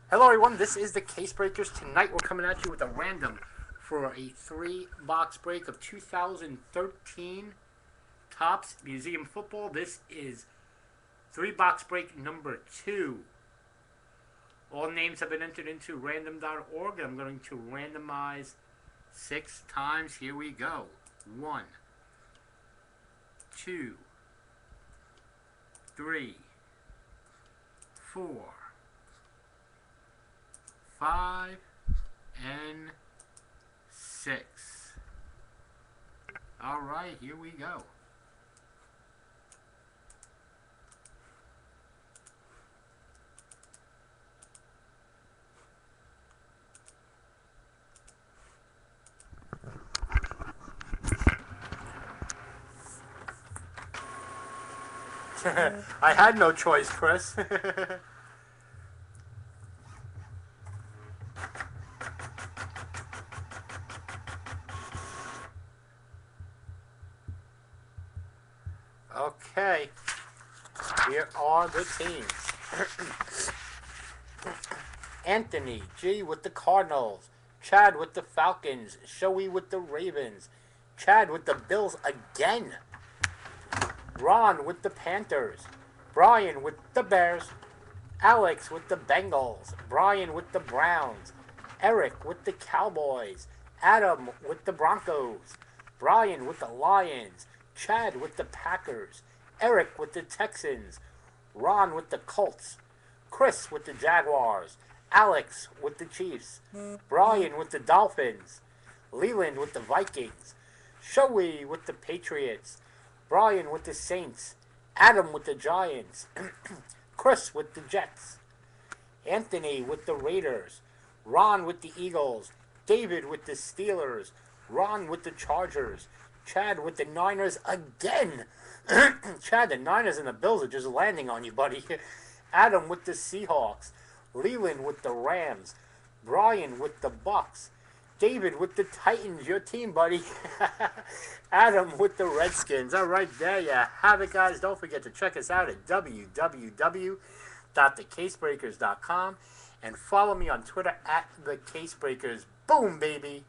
Hello everyone, this is the Case Breakers. Tonight we're coming at you with a random for a 3-box break of 2013 Topps Museum Football. This is 3-box break number 2. All names have been entered into random.org. I'm going to randomize 6 times. Here we go. 1, 2, 3, 4, 5, and 6. Alright, here we go. I had no choice, Chris. Okay, here are the teams. Anthony G with the Cardinals, Chad with the Falcons, Shoei with the Ravens, Chad with the Bills again, Ron with the Panthers, Brian with the Bears, Alex with the Bengals, Brian with the Browns, Eric with the Cowboys, Adam with the Broncos, Brian with the Lions, Chad with the Packers, Eric with the Texans, Ron with the Colts, Chris with the Jaguars, Alex with the Chiefs, Brian with the Dolphins, Leland with the Vikings, Shoei with the Patriots, Brian with the Saints, Adam with the Giants, Chris with the Jets, Anthony with the Raiders, Ron with the Eagles, David with the Steelers, Ron with the Chargers, Chad with the Niners again. Chad, the Niners and the Bills are just landing on you, buddy. Adam with the Seahawks, Leland with the Rams, Brian with the Bucks, David with the Titans, your team, buddy. Adam with the Redskins. All right, there you have it, guys. Don't forget to check us out at www.thecasebreakers.com and follow me on Twitter at thecasebreakers. Boom, baby.